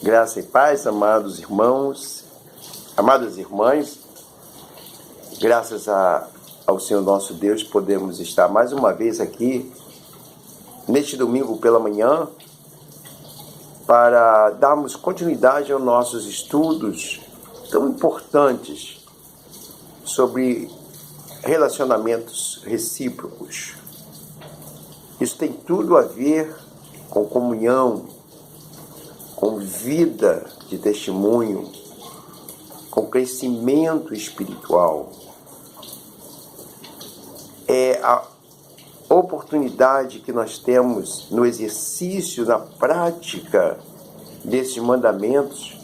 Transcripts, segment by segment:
Graça e paz, amados irmãos, amadas irmãs, graças ao Senhor nosso Deus, podemos estar mais uma vez aqui, neste domingo pela manhã, para darmos continuidade aos nossos estudos tão importantes sobre relacionamentos recíprocos. Isso tem tudo a ver com comunhão, com vida de testemunho, com crescimento espiritual. É a oportunidade que nós temos no exercício, na prática desses mandamentos,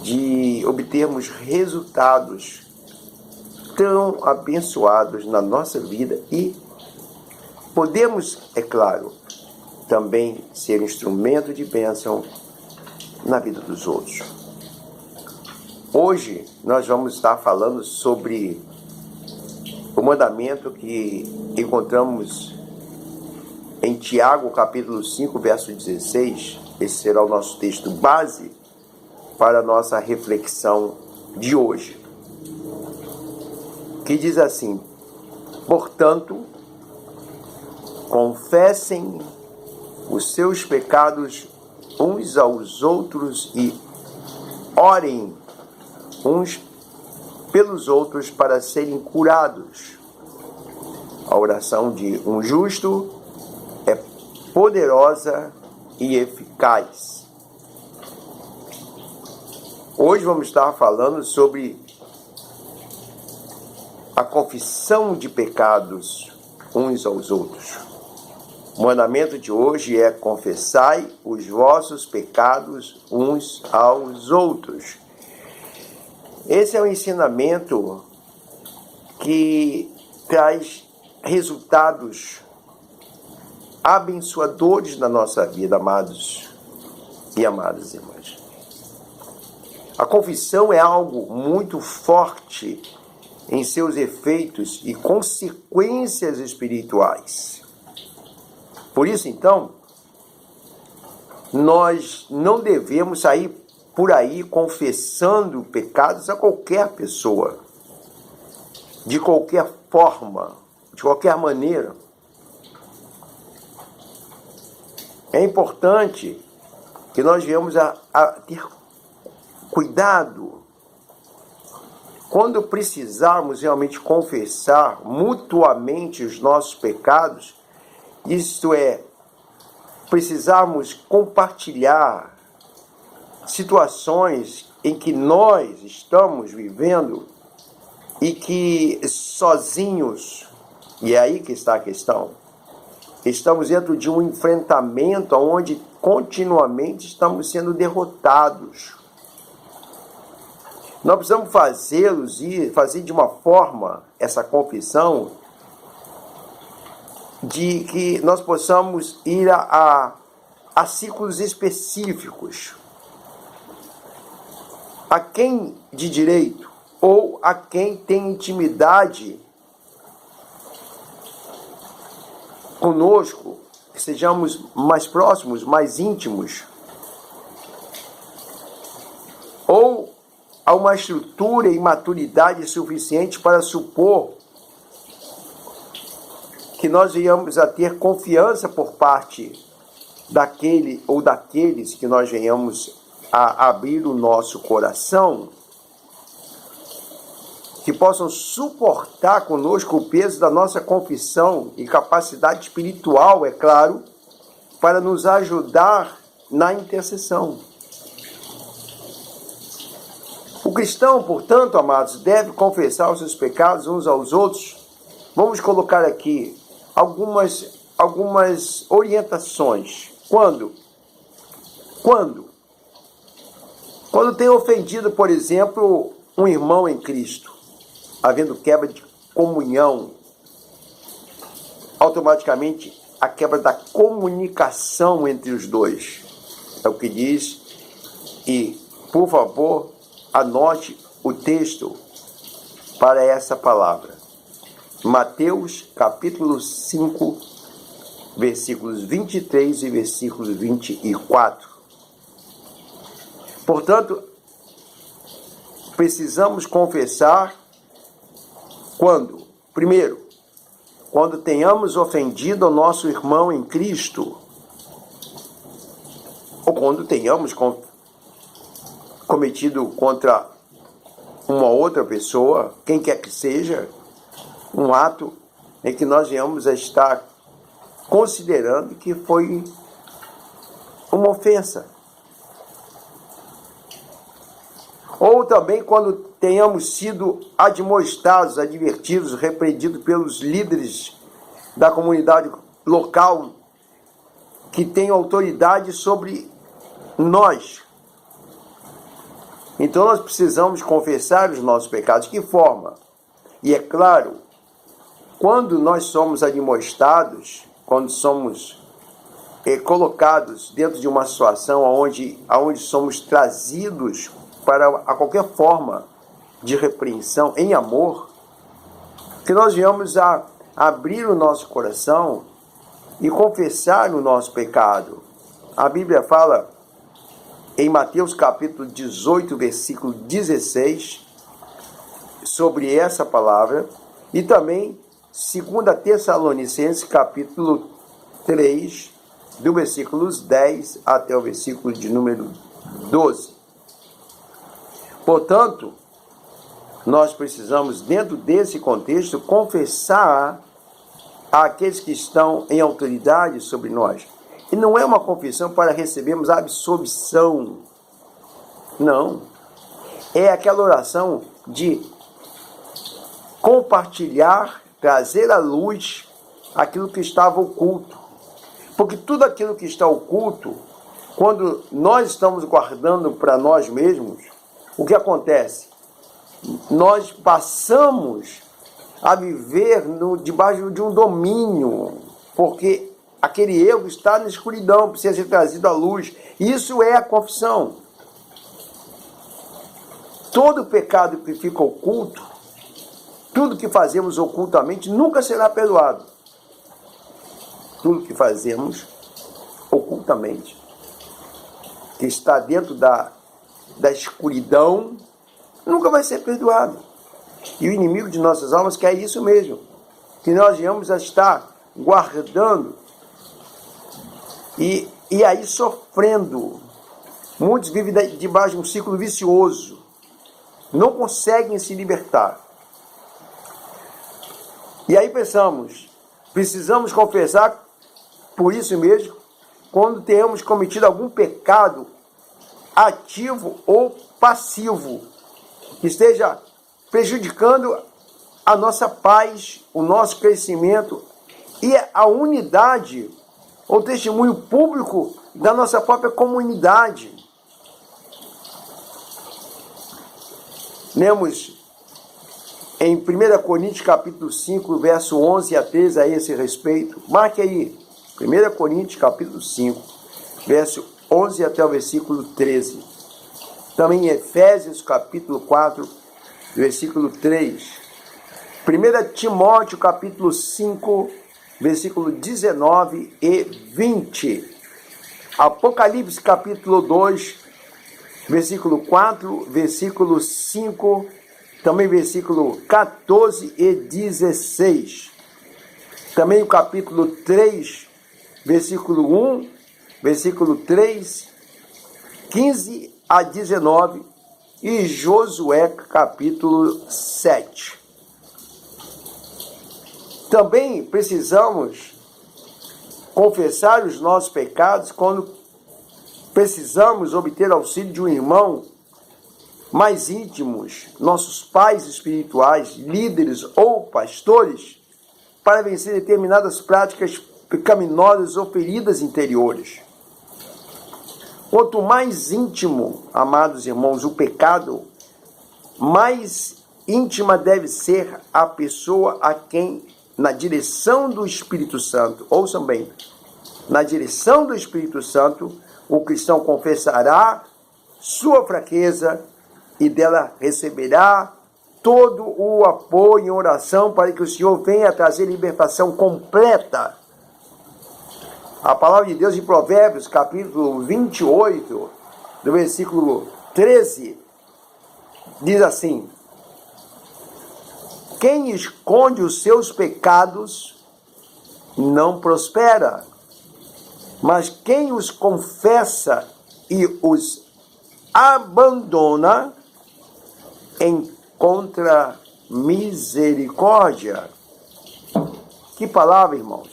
de obtermos resultados tão abençoados na nossa vida e podemos, é claro, também ser instrumento de bênção na vida dos outros. Hoje nós vamos estar falando sobre o mandamento que encontramos em Tiago, capítulo 5, verso 16. Esse será o nosso texto base para a nossa reflexão de hoje, que diz assim: portanto, confessem os seus pecados uns aos outros e orem uns pelos outros para serem curados. A oração de um justo é poderosa e eficaz. Hoje vamos estar falando sobre a confissão de pecados uns aos outros. O mandamento de hoje é: confessai os vossos pecados uns aos outros. Esse é um ensinamento que traz resultados abençoadores na nossa vida, amados e amadas irmãs. A confissão é algo muito forte em seus efeitos e consequências espirituais. Por isso, então, nós não devemos sair por aí confessando pecados a qualquer pessoa, de qualquer forma, de qualquer maneira. É importante que nós venhamos a ter cuidado quando precisarmos realmente confessar mutuamente os nossos pecados. Isto é, precisamos compartilhar situações em que nós estamos vivendo e que sozinhos, e é aí que está a questão, estamos dentro de um enfrentamento onde continuamente estamos sendo derrotados. Nós precisamos fazer de uma forma essa confissão de que nós possamos ir a ciclos específicos. A quem de direito ou a quem tem intimidade conosco, que sejamos mais próximos, mais íntimos, ou a uma estrutura e maturidade suficiente para supor que nós venhamos a ter confiança por parte daquele ou daqueles que nós venhamos a abrir o nosso coração, que possam suportar conosco o peso da nossa confissão e capacidade espiritual, é claro, para nos ajudar na intercessão. O cristão, portanto, amados, deve confessar os seus pecados uns aos outros. Vamos colocar aqui algumas orientações. Quando tem ofendido, por exemplo, um irmão em Cristo, havendo quebra de comunhão, automaticamente a quebra da comunicação entre os dois. É o que diz, e, por favor, anote o texto para essa palavra. Mateus, capítulo 5, versículos 23 e versículos 24. Portanto, precisamos confessar quando? Primeiro, quando tenhamos ofendido o nosso irmão em Cristo, ou quando tenhamos cometido contra uma outra pessoa, quem quer que seja, um ato em que nós venhamos a estar considerando que foi uma ofensa. Ou também quando tenhamos sido admoestados, advertidos, repreendidos pelos líderes da comunidade local que têm autoridade sobre nós. Então nós precisamos confessar os nossos pecados. De que forma? E é claro, quando nós somos admoestados, quando somos colocados dentro de uma situação onde somos trazidos para a qualquer forma de repreensão em amor, que nós venhamos a abrir o nosso coração e confessar o nosso pecado. A Bíblia fala em Mateus capítulo 18, versículo 16, sobre essa palavra, e também 2 Tessalonicenses capítulo 3, do versículos 10 até o versículo de número 12. Portanto, nós precisamos, dentro desse contexto, confessar àqueles que estão em autoridade sobre nós. E não é uma confissão para recebermos absolvição. Não. É aquela oração de compartilhar, trazer à luz aquilo que estava oculto. Porque tudo aquilo que está oculto, quando nós estamos guardando para nós mesmos, o que acontece? Nós passamos a viver debaixo de um domínio, porque aquele erro está na escuridão, precisa ser trazido à luz. Isso é a confissão. Todo pecado que fica oculto, tudo que fazemos ocultamente, nunca será perdoado. Tudo que fazemos ocultamente, que está dentro da escuridão, nunca vai ser perdoado. E o inimigo de nossas almas quer isso mesmo, que nós venhamos a estar guardando e aí sofrendo. Muitos vivem debaixo de um ciclo vicioso, não conseguem se libertar. E aí precisamos confessar por isso mesmo, quando tenhamos cometido algum pecado ativo ou passivo, que esteja prejudicando a nossa paz, o nosso crescimento e a unidade, ou testemunho público da nossa própria comunidade. Lemos em 1 Coríntios capítulo 5, verso 11 a 13 a esse respeito. Marque aí, 1 Coríntios capítulo 5, verso 11 até o versículo 13. Também em Efésios capítulo 4, versículo 3. 1 Timóteo capítulo 5, versículo 19 e 20. Apocalipse capítulo 2, versículo 4, versículo 5, também versículo 14 e 16. Também o capítulo 3, versículo 1, versículo 3, 15 a 19 e Josué capítulo 7. Também precisamos confessar os nossos pecados quando precisamos obter auxílio de um irmão mais íntimos, nossos pais espirituais, líderes ou pastores, para vencer determinadas práticas pecaminosas ou feridas interiores. Quanto mais íntimo, amados irmãos, o pecado, mais íntima deve ser a pessoa a quem, na direção do Espírito Santo, ouçam bem, na direção do Espírito Santo, o cristão confessará sua fraqueza e dela receberá todo o apoio em oração para que o Senhor venha trazer libertação completa. A palavra de Deus em Provérbios, capítulo 28, do versículo 13, diz assim: quem esconde os seus pecados não prospera, mas quem os confessa e os abandona encontra misericórdia. Que palavra, irmãos!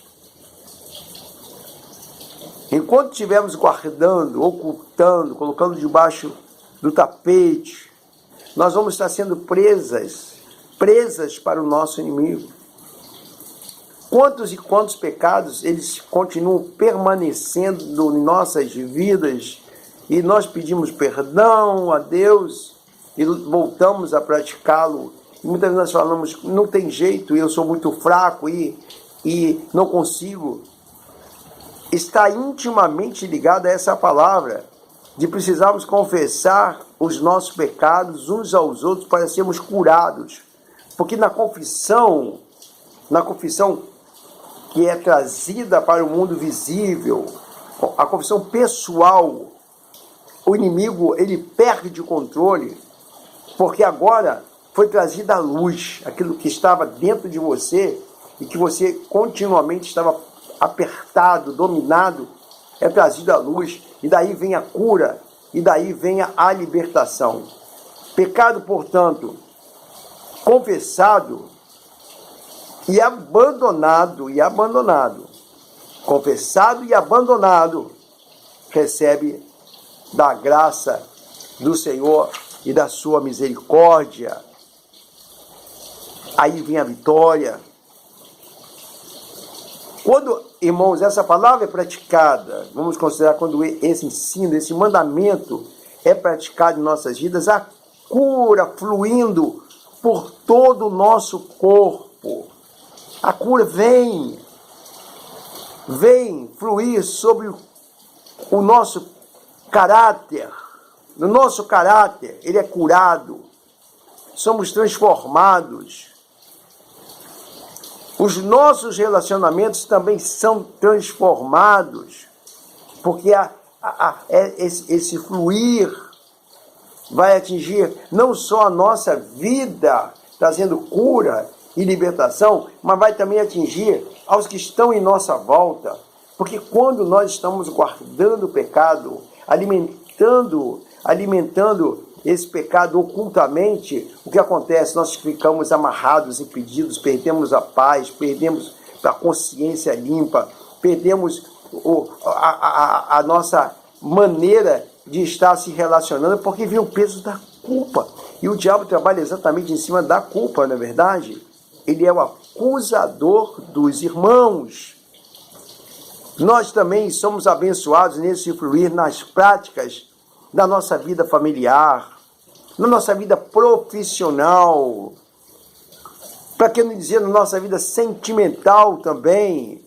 Enquanto estivermos guardando, ocultando, colocando debaixo do tapete, nós vamos estar sendo presas para o nosso inimigo. Quantos e quantos pecados eles continuam permanecendo em nossas vidas e nós pedimos perdão a Deus e voltamos a praticá-lo. E muitas vezes nós falamos, não tem jeito, eu sou muito fraco e não consigo. Está intimamente ligado a essa palavra de precisarmos confessar os nossos pecados uns aos outros para sermos curados. Porque na confissão que é trazida para o mundo visível, a confissão pessoal, o inimigo ele perde o controle, porque agora foi trazida à luz aquilo que estava dentro de você e que você continuamente estava apertado, dominado, é trazido à luz, e daí vem a cura, e daí vem a libertação. Pecado, portanto, confessado e abandonado, confessado e abandonado, recebe da graça do Senhor e da sua misericórdia. Aí vem a vitória. Quando, irmãos, essa palavra é praticada, vamos considerar quando esse ensino, esse mandamento é praticado em nossas vidas, a cura fluindo por todo o nosso corpo. A cura vem fluir sobre o nosso caráter. No nosso caráter, ele é curado. Somos transformados. Os nossos relacionamentos também são transformados, porque esse fluir vai atingir não só a nossa vida, trazendo cura e libertação, mas vai também atingir aos que estão em nossa volta. Porque quando nós estamos guardando o pecado, alimentando esse pecado ocultamente, o que acontece? Nós ficamos amarrados, impedidos, perdemos a paz, perdemos a consciência limpa, perdemos a nossa maneira de estar se relacionando, porque vem o peso da culpa. E o diabo trabalha exatamente em cima da culpa, não é verdade? Ele é o acusador dos irmãos. Nós também somos abençoados nesse fluir nas práticas da nossa vida familiar, na nossa vida profissional, para que não dizer na nossa vida sentimental também.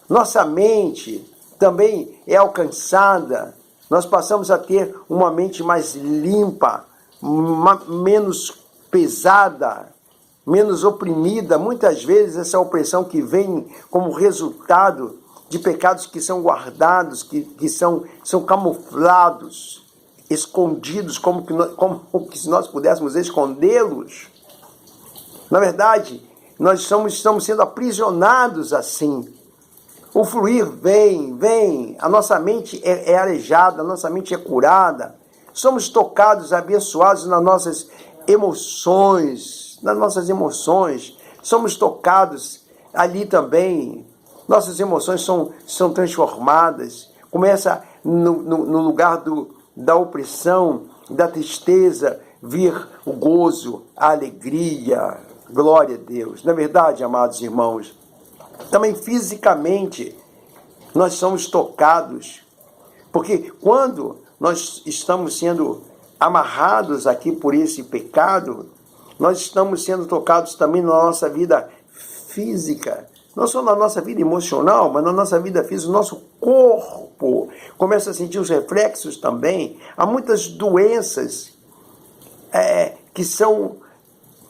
Nossa mente também é alcançada. Nós passamos a ter uma mente mais limpa, menos pesada, menos oprimida. Muitas vezes essa opressão que vem como resultado de pecados que são guardados, que são camuflados, escondidos, como que se nós pudéssemos escondê-los. Na verdade, nós estamos sendo aprisionados assim. O fluir vem, a nossa mente é arejada, a nossa mente é curada. Somos tocados, abençoados nas nossas emoções, somos tocados ali também. Nossas emoções são transformadas. Começa no lugar da opressão, da tristeza, vir o gozo, a alegria. Glória a Deus. Na verdade, amados irmãos, também fisicamente nós somos tocados. Porque quando nós estamos sendo amarrados aqui por esse pecado, nós estamos sendo tocados também na nossa vida física. Não só na nossa vida emocional, mas na nossa vida física, o nosso corpo começa a sentir os reflexos também. Há muitas doenças que são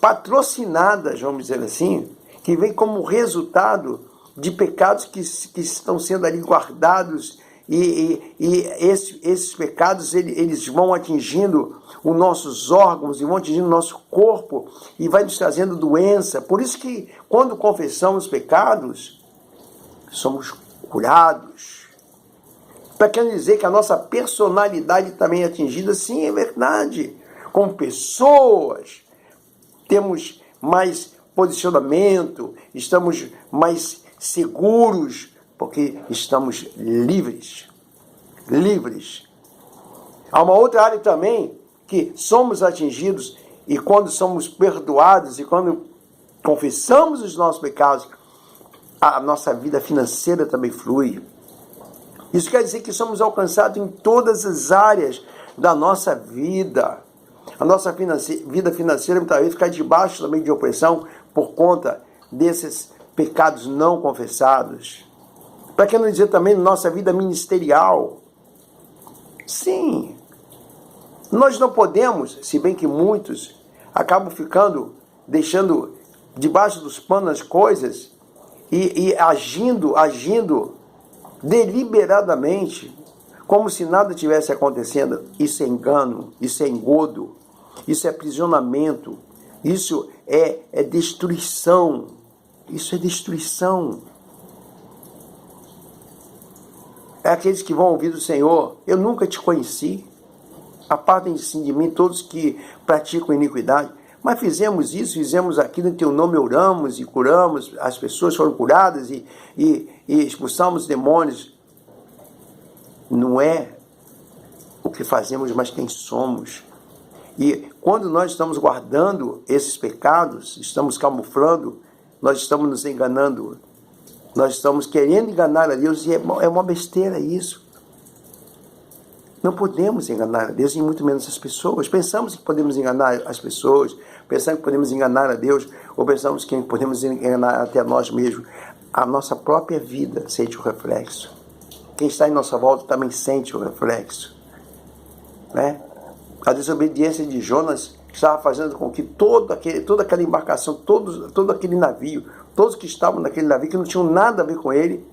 patrocinadas, vamos dizer assim, que vêm como resultado de pecados que estão sendo ali guardados esses pecados eles vão atingindo os nossos órgãos e vão atingindo o nosso corpo e vai nos trazendo doença. Por isso que quando confessamos pecados, somos curados. Para quer dizer que a nossa personalidade também é atingida? Sim, é verdade. Como pessoas, temos mais posicionamento, estamos mais seguros, porque estamos livres. Livres. Há uma outra área também que somos atingidos e quando somos perdoados e quando confessamos os nossos pecados, a nossa vida financeira também flui. Isso quer dizer que somos alcançados em todas as áreas da nossa vida. A nossa vida financeira muitas vezes fica debaixo também de opressão por conta desses pecados não confessados. Para que não dizer também nossa vida ministerial. Sim, nós não podemos, se bem que muitos acabam deixando debaixo dos panos as coisas e agindo deliberadamente, como se nada tivesse acontecendo. Isso é engano, isso é engodo, isso é aprisionamento, isso é destruição, isso é destruição. É aqueles que vão ouvir do Senhor: eu nunca te conheci, apartem-se de mim todos que praticam iniquidade. Mas fizemos aquilo em teu nome, oramos e curamos, as pessoas foram curadas e expulsamos demônios. Não é o que fazemos, mas quem somos. E quando nós estamos guardando esses pecados, estamos camuflando, nós estamos nos enganando. Nós estamos querendo enganar a Deus e é uma besteira isso. Não podemos enganar a Deus e muito menos as pessoas. Pensamos que podemos enganar as pessoas, pensamos que podemos enganar a Deus, ou pensamos que podemos enganar até nós mesmos. A nossa própria vida sente o reflexo. Quem está em nossa volta também sente o reflexo. Né? A desobediência de Jonas estava fazendo com que toda aquela embarcação, todo aquele navio, todos que estavam naquele navio, que não tinham nada a ver com ele,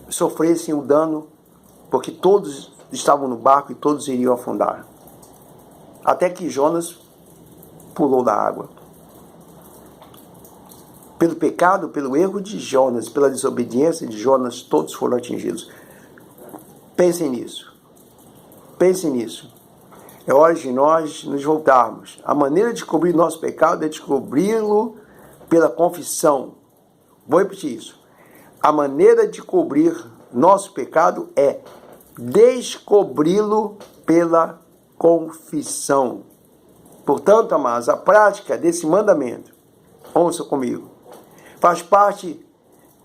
sofressem o dano, porque todos estavam no barco e todos iriam afundar. Até que Jonas pulou da água. Pelo pecado, pelo erro de Jonas, pela desobediência de Jonas, todos foram atingidos. Pensem nisso. Pensem nisso. É hora de nós nos voltarmos. A maneira de descobrir nosso pecado é descobri-lo pela confissão. Vou repetir isso. A maneira de cobrir nosso pecado é descobri-lo pela confissão. Portanto, amados, a prática desse mandamento, ouça comigo, faz parte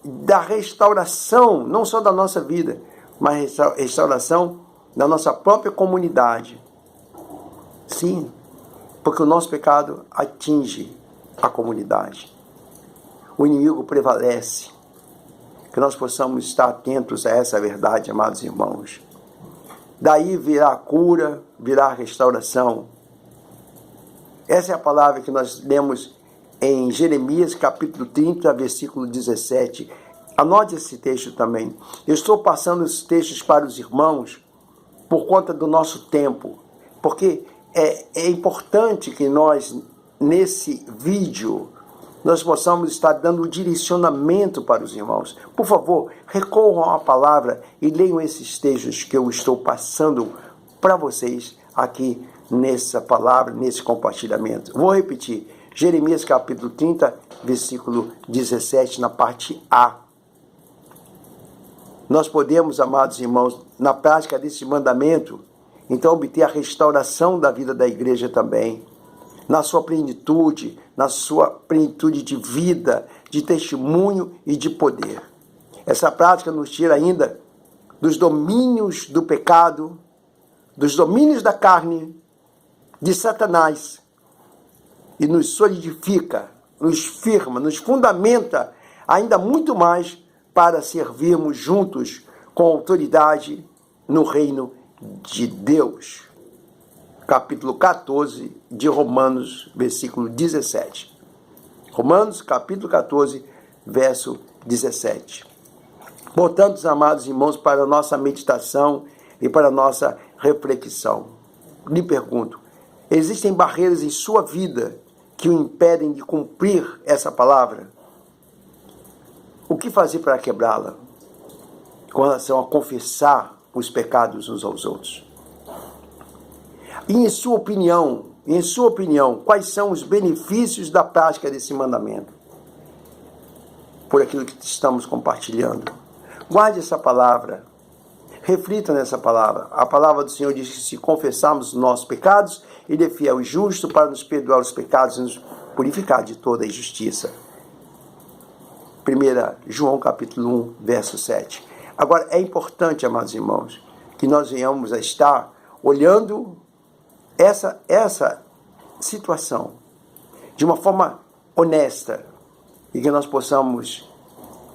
da restauração, não só da nossa vida, mas restauração da nossa própria comunidade. Sim, porque o nosso pecado atinge a comunidade. O inimigo prevalece. Que nós possamos estar atentos a essa verdade, amados irmãos. Daí virá a cura, virá a restauração. Essa é a palavra que nós lemos em Jeremias capítulo 30, versículo 17. Anote esse texto também. Eu estou passando esses textos para os irmãos por conta do nosso tempo, porque é importante que nós, nesse vídeo, nós possamos estar dando direcionamento para os irmãos. Por favor, recorram à palavra e leiam esses textos que eu estou passando para vocês aqui nessa palavra, nesse compartilhamento. Vou repetir. Jeremias capítulo 30, versículo 17, na parte A. Nós podemos, amados irmãos, na prática desse mandamento, então obter a restauração da vida da igreja também, na sua plenitude de vida, de testemunho e de poder. Essa prática nos tira ainda dos domínios do pecado, dos domínios da carne, de Satanás, e nos solidifica, nos firma, nos fundamenta ainda muito mais para servirmos juntos com autoridade no reino de Deus. Capítulo 14 de Romanos, versículo 17. Romanos, capítulo 14, verso 17. Portanto, amados irmãos, para a nossa meditação e para a nossa reflexão, lhe pergunto, existem barreiras em sua vida que o impedem de cumprir essa palavra? O que fazer para quebrá-la? Com relação a confessar os pecados uns aos outros. E em sua opinião, quais são os benefícios da prática desse mandamento? Por aquilo que estamos compartilhando. Guarde essa palavra. Reflita nessa palavra. A palavra do Senhor diz que se confessarmos os nossos pecados, Ele é fiel e justo para nos perdoar os pecados e nos purificar de toda a injustiça. 1 João capítulo 1, verso 7. Agora, é importante, amados irmãos, que nós venhamos a estar olhando essa situação de uma forma honesta e que nós possamos,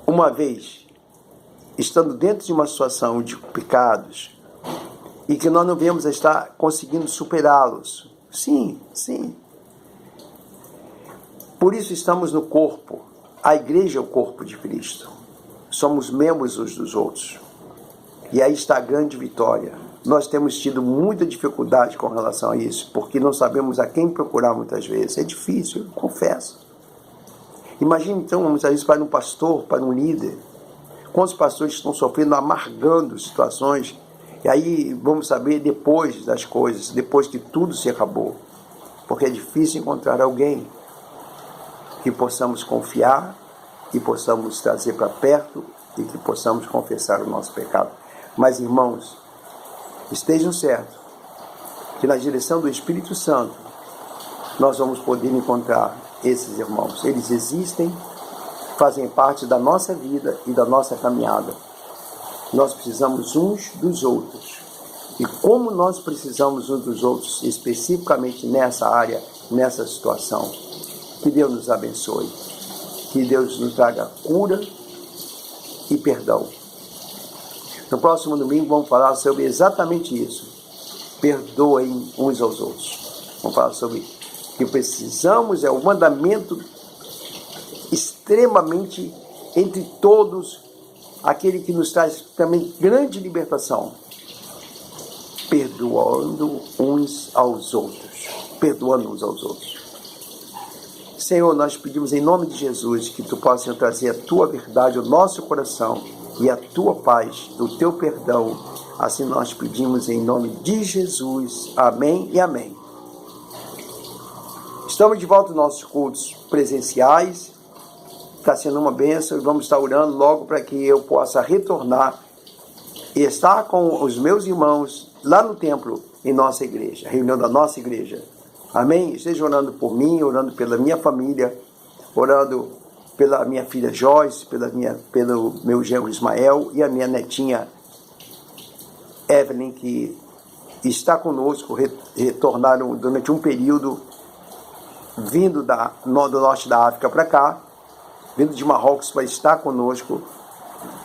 uma vez, estando dentro de uma situação de pecados e que nós não venhamos a estar conseguindo superá-los. Sim. Por isso estamos no corpo. A igreja é o corpo de Cristo. Somos membros uns dos outros. E aí está a grande vitória. Nós temos tido muita dificuldade com relação a isso, porque não sabemos a quem procurar muitas vezes. É difícil, eu confesso. Imagine então, muitas vezes, para um pastor, para um líder. Quantos pastores estão sofrendo, amargando situações. E aí vamos saber depois das coisas, depois que tudo se acabou. Porque é difícil encontrar alguém que possamos confiar, que possamos trazer para perto e que possamos confessar o nosso pecado. Mas, irmãos, estejam certos que na direção do Espírito Santo nós vamos poder encontrar esses irmãos. Eles existem, fazem parte da nossa vida e da nossa caminhada. Nós precisamos uns dos outros. E como nós precisamos uns dos outros, especificamente nessa área, nessa situação, que Deus nos abençoe. Que Deus nos traga cura e perdão. No próximo domingo vamos falar sobre exatamente isso. Perdoem uns aos outros. Vamos falar sobre o que precisamos, é o mandamento extremamente entre todos, aquele que nos traz também grande libertação. Perdoando uns aos outros. Perdoando uns aos outros. Senhor, nós pedimos em nome de Jesus que Tu possas trazer a Tua verdade ao nosso coração e a Tua paz, o Teu perdão. Assim nós pedimos em nome de Jesus. Amém e amém. Estamos de volta aos nossos cultos presenciais. Está sendo uma bênção e vamos estar orando logo para que eu possa retornar e estar com os meus irmãos lá no templo em nossa igreja, reunião da nossa igreja. Amém? Esteja orando por mim, orando pela minha família, orando pela minha filha Joyce, pelo meu genro Ismael e a minha netinha Evelyn, que está conosco, retornaram durante um período, vindo do norte da África para cá, vindo de Marrocos para estar conosco,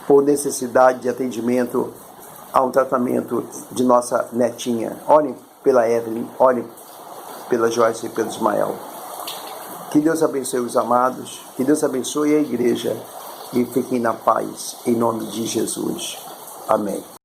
por necessidade de atendimento a um tratamento de nossa netinha. Orem pela Evelyn, orem pela Joyce e pelo Ismael. Que Deus abençoe os amados, que Deus abençoe a igreja e fiquem na paz, em nome de Jesus. Amém.